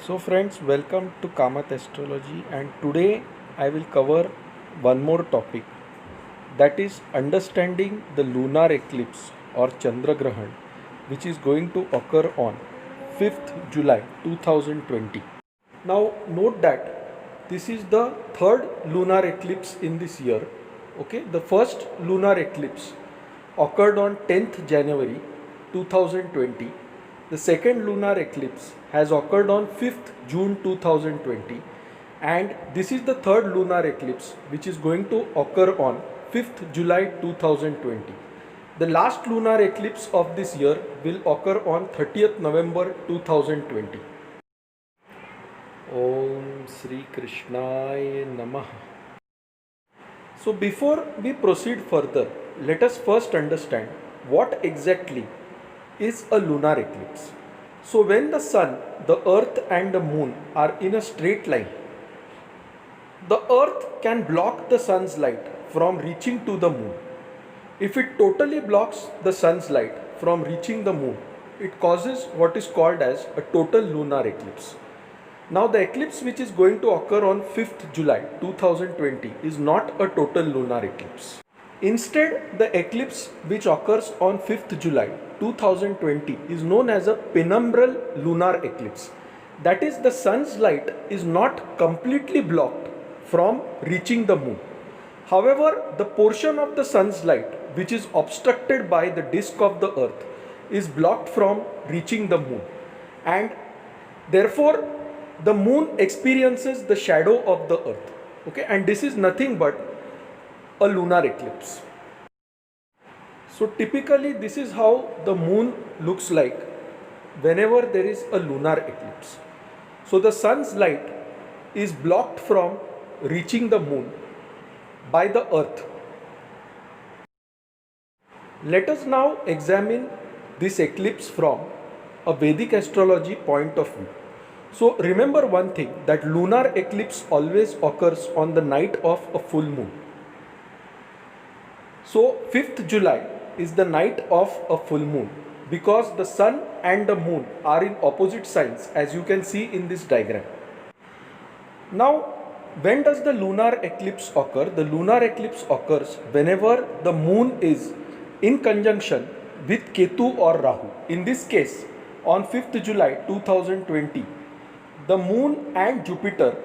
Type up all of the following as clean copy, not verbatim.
So friends, welcome to Kamath Astrology, and today I will cover one more topic, that is understanding the lunar eclipse or Chandragrahan, which is going to occur on 5th July 2020. Now note that this is the third lunar eclipse in this year. Okay, the first lunar eclipse occurred on 10th January 2020. The second lunar eclipse has occurred on 5th June 2020, and this is the third lunar eclipse which is going to occur on 5th July 2020. The last lunar eclipse of this year will occur on 30th November 2020. Om Sri Krishnaya Namah. So before we proceed further, let us first understand what exactly is a lunar eclipse. So when the sun, the earth and the moon are in a straight line, the earth can block the sun's light from reaching to the moon. If it totally blocks the sun's light from reaching the moon, it causes what is called as a total lunar eclipse. Now the eclipse which is going to occur on 5th July 2020 is not a total lunar eclipse. Instead, the eclipse which occurs on 5th July 2020 is known as a penumbral lunar eclipse. That is, the sun's light is not completely blocked from reaching the moon. However, the portion of the sun's light which is obstructed by the disk of the earth is blocked from reaching the moon, and therefore the moon experiences the shadow of the earth. Okay, and this is nothing but a lunar eclipse. So typically this is how the moon looks like whenever there is a lunar eclipse. So the sun's light is blocked from reaching the moon by the earth. Let us now examine this eclipse from a Vedic astrology point of view. So remember one thing, that lunar eclipse always occurs on the night of a full moon. So 5th July is the night of a full moon because the sun and the moon are in opposite signs, as you can see in this diagram. Now, when does the lunar eclipse occur? The lunar eclipse occurs whenever the moon is in conjunction with Ketu or Rahu. In this case, on 5th July 2020, the moon and Jupiter,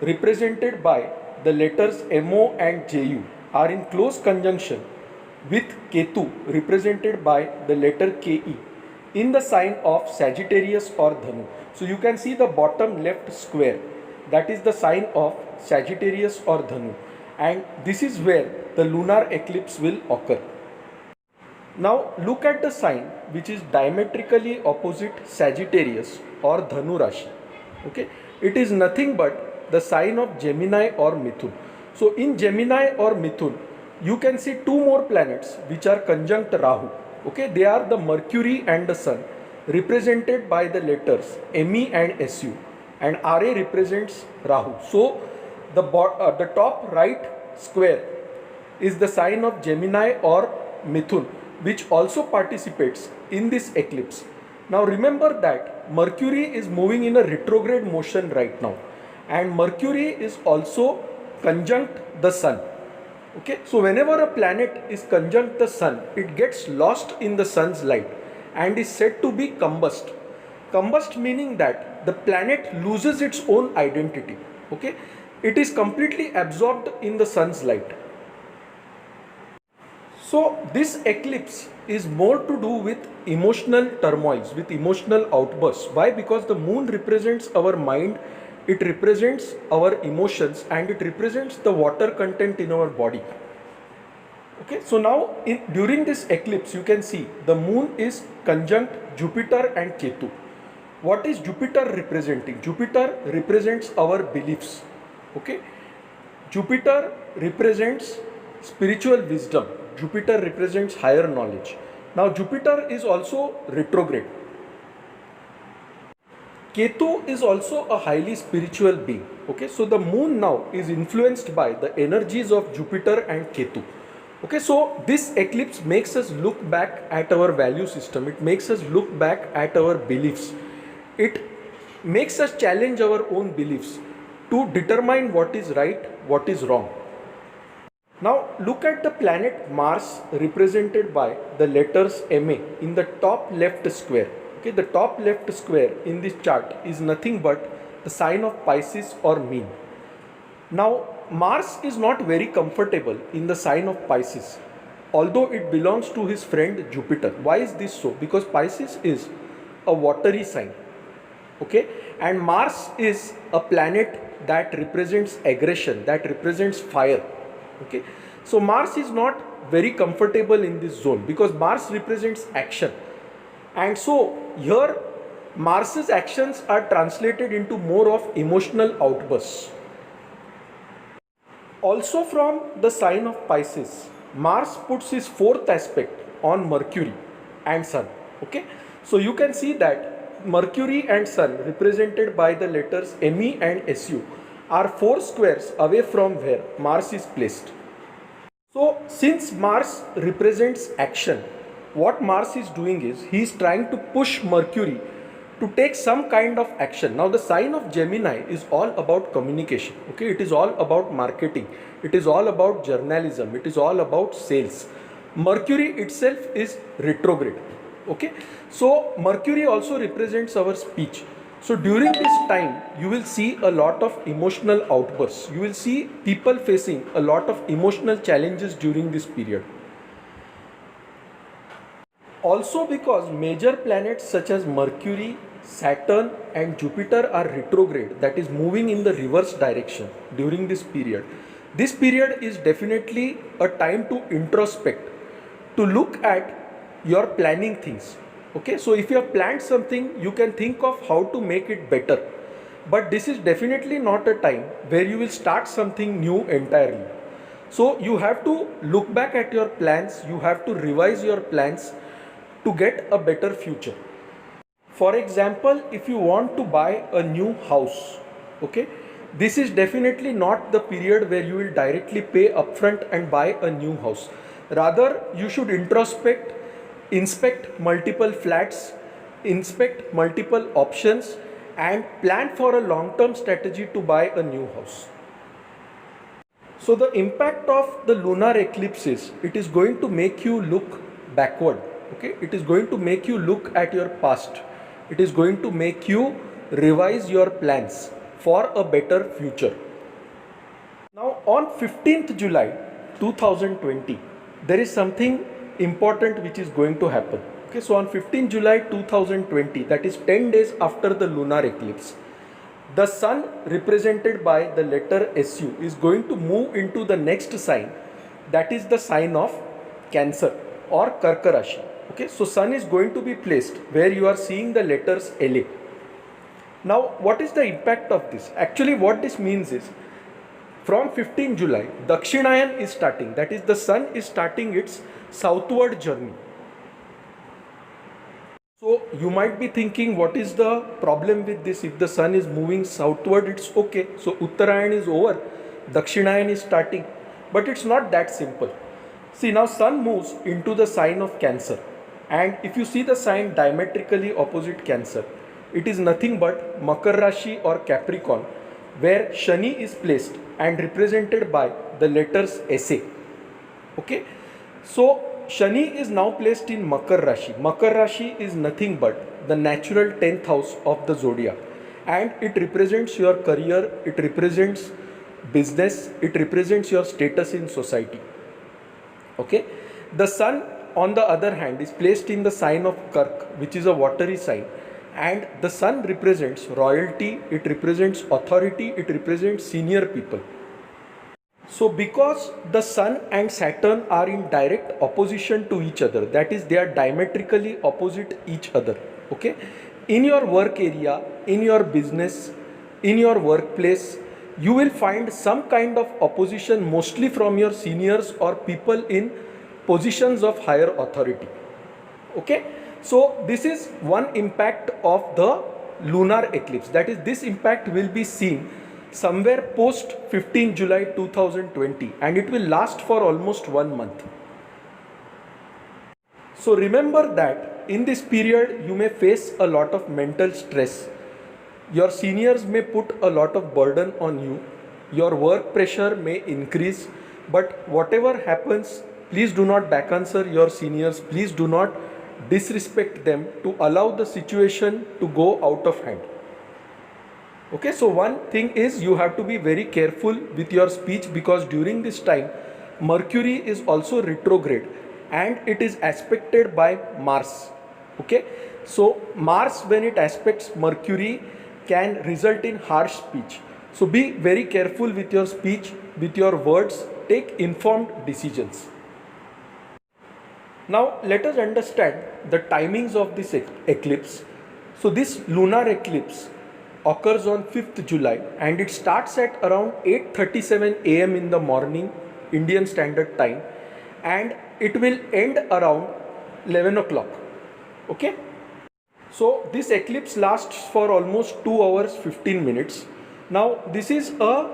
represented by the letters MO and JU, are in close conjunction with Ketu, represented by the letter KE, in the sign of Sagittarius or Dhanu. So you can see the bottom left square, that is the sign of Sagittarius or Dhanu, and this is where the lunar eclipse will occur. Now look at the sign which is diametrically opposite Sagittarius or Dhanu Rashi. Okay, it is nothing but the sign of Gemini or Mithun. So in Gemini or Mithun, you can see two more planets which are conjunct Rahu. Okay, they are the Mercury and the Sun, represented by the letters ME and SU, and RA represents Rahu. So the top right square is the sign of Gemini or Mithun, which also participates in this eclipse. Now remember that Mercury is moving in a retrograde motion right now, and Mercury is also conjunct the Sun. Okay, so whenever a planet is conjunct the Sun, it gets lost in the Sun's light and is said to be combust. Combust meaning that the planet loses its own identity. Okay, it is completely absorbed in the Sun's light. So this eclipse is more to do with emotional turmoils, with emotional outbursts. Why? Because the moon represents our mind, it represents our emotions, and it represents the water content in our body. Okay, so now during this eclipse you can see the moon is conjunct Jupiter and Ketu. What is Jupiter representing? Jupiter represents our beliefs. Okay, Jupiter represents spiritual wisdom. Jupiter represents higher knowledge. Now Jupiter is also retrograde. Ketu is also a highly spiritual being. Okay, so the moon now is influenced by the energies of Jupiter and Ketu. Okay, so this eclipse makes us look back at our value system. It makes us look back at our beliefs. It makes us challenge our own beliefs to determine what is right, what is wrong. Now look at the planet Mars represented by the letters MA in the top left square. Okay, the top left square in this chart is nothing but the sign of Pisces or mean. Now Mars is not very comfortable in the sign of Pisces, although it belongs to his friend Jupiter. Why is this so? Because Pisces is a watery sign. Okay, and Mars is a planet that represents aggression, that represents fire. Okay, so Mars is not very comfortable in this zone because Mars represents action, and so here Mars's actions are translated into more of emotional outbursts. Also from the sign of Pisces, Mars puts his fourth aspect on Mercury and Sun. Okay, so you can see that Mercury and Sun, represented by the letters Me and Su, are four squares away from where Mars is placed. So since Mars represents action, what Mars is doing is he is trying to push Mercury to take some kind of action. Now the sign of Gemini is all about communication. Okay, it is all about marketing, it is all about journalism, it is all about sales. Mercury itself is retrograde. Okay, so Mercury also represents our speech. So during this time you will see a lot of emotional outbursts, you will see people facing a lot of emotional challenges during this period. Also because major planets such as Mercury, Saturn and Jupiter are retrograde, that is moving in the reverse direction during this period. This period is definitely a time to introspect, to look at your planning things. Okay, so if you have planned something, you can think of how to make it better. But this is definitely not a time where you will start something new entirely. So you have to look back at your plans, you have to revise your plans to get a better future. For example, if you want to buy a new house, okay, this is definitely not the period where you will directly pay upfront and buy a new house. Rather, you should introspect, inspect multiple flats, inspect multiple options and plan for a long-term strategy to buy a new house. So the impact of the lunar eclipse is, it is going to make you look backward. Okay, it is going to make you look at your past. It is going to make you revise your plans for a better future. Now on 15th July 2020, there is something important which is going to happen. Okay, so on 15th July 2020, that is 10 days after the lunar eclipse, the sun represented by the letter Su is going to move into the next sign, that is the sign of Cancer or Karka Rashi. Okay, so sun is going to be placed where you are seeing the letters La. Now what is the impact of this? Actually what this means is, from 15 July, Dakshinayan is starting, that is the sun is starting its southward journey. So you might be thinking, what is the problem with this? If the sun is moving southward, it's okay. So Uttarayan is over, Dakshinayan is starting. But it's not that simple. See, now sun moves into the sign of Cancer. And if you see the sign diametrically opposite Cancer, it is nothing but Makar Rashi or Capricorn, where Shani is placed and represented by the letters SA. Okay, so Shani is now placed in Makar Rashi. Makar Rashi is nothing but the natural 10th house of the zodiac, and it represents your career, it represents business, it represents your status in society. Okay, the sun on the other hand is placed in the sign of Kark, which is a watery sign, and the sun represents royalty, it represents authority, it represents senior people. So because the sun and Saturn are in direct opposition to each other, that is they are diametrically opposite each other. Okay, in your work area, in your business, in your workplace, you will find some kind of opposition, mostly from your seniors or people in positions of higher authority. Okay, so this is one impact of the lunar eclipse, that is this impact will be seen somewhere post 15 July 2020 and it will last for almost 1 month. So remember that in this period you may face a lot of mental stress. Your seniors may put a lot of burden on you. Your work pressure may increase. But whatever happens, please do not back answer your seniors. Please do not disrespect them to allow the situation to go out of hand. Okay, so one thing is you have to be very careful with your speech, because during this time Mercury is also retrograde and it is aspected by Mars. Okay, so Mars, when it aspects Mercury, can result in harsh speech. So be very careful with your speech, with your words. Take informed decisions. Now let us understand the timings of this eclipse. So this lunar eclipse occurs on 5th July and it starts at around 8:37 am in the morning Indian Standard Time, and it will end around 11 o'clock. Okay, so this eclipse lasts for almost 2 hours 15 minutes. Now this is a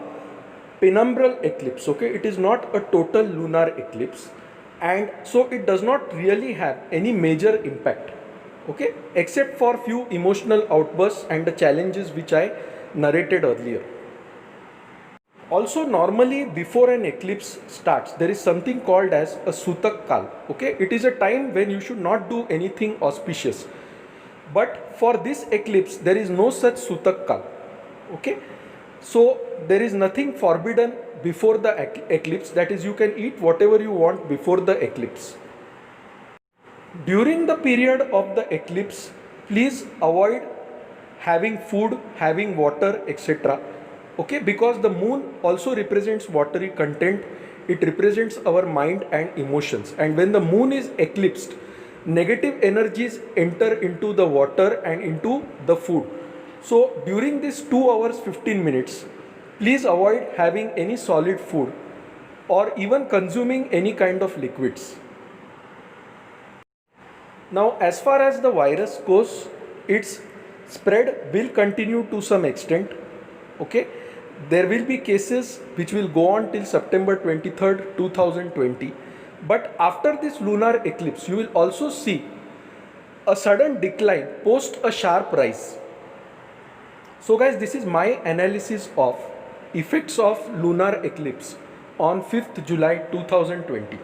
penumbral eclipse. Okay, it is not a total lunar eclipse, and so it does not really have any major impact. Okay, except for few emotional outbursts and the challenges which I narrated earlier. Also, normally before an eclipse starts, there is something called as a Sutak Kal. Okay, it is a time when you should not do anything auspicious. But for this eclipse, there is no such Sutak Kal. Okay, so there is nothing forbidden before the eclipse. That is, you can eat whatever you want before the eclipse. During the period of the eclipse, please avoid having food, having water, etc. Okay, because the moon also represents watery content. It represents our mind and emotions, and when the moon is eclipsed, negative energies enter into the water and into the food. So during this 2 hours 15 minutes, please avoid having any solid food or even consuming any kind of liquids. Now, as far as the virus goes, its spread will continue to some extent. Okay, there will be cases which will go on till September 23rd, 2020. But after this lunar eclipse, you will also see a sudden decline post a sharp rise. So guys, this is my analysis of effects of lunar eclipse on 5th July 2020.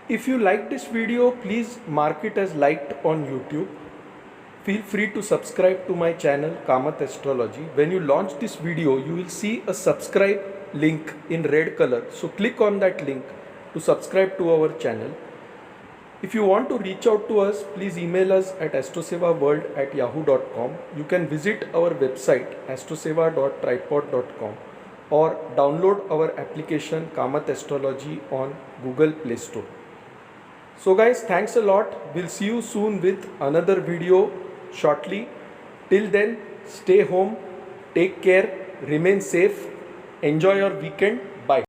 If you like this video, please mark it as liked on YouTube. Feel free to subscribe to my channel Kamath Astrology. When you launch this video, you will see a subscribe link in red color. So click on that link to subscribe to our channel. If you want to reach out to us, please email us at astrosevaworld@yahoo.com. You can visit our website astroseva.tripod.com or download our application Kamath Astrology on Google Play Store. So guys, thanks a lot. We'll see you soon with another video shortly. Till then, stay home, take care, remain safe, enjoy your weekend.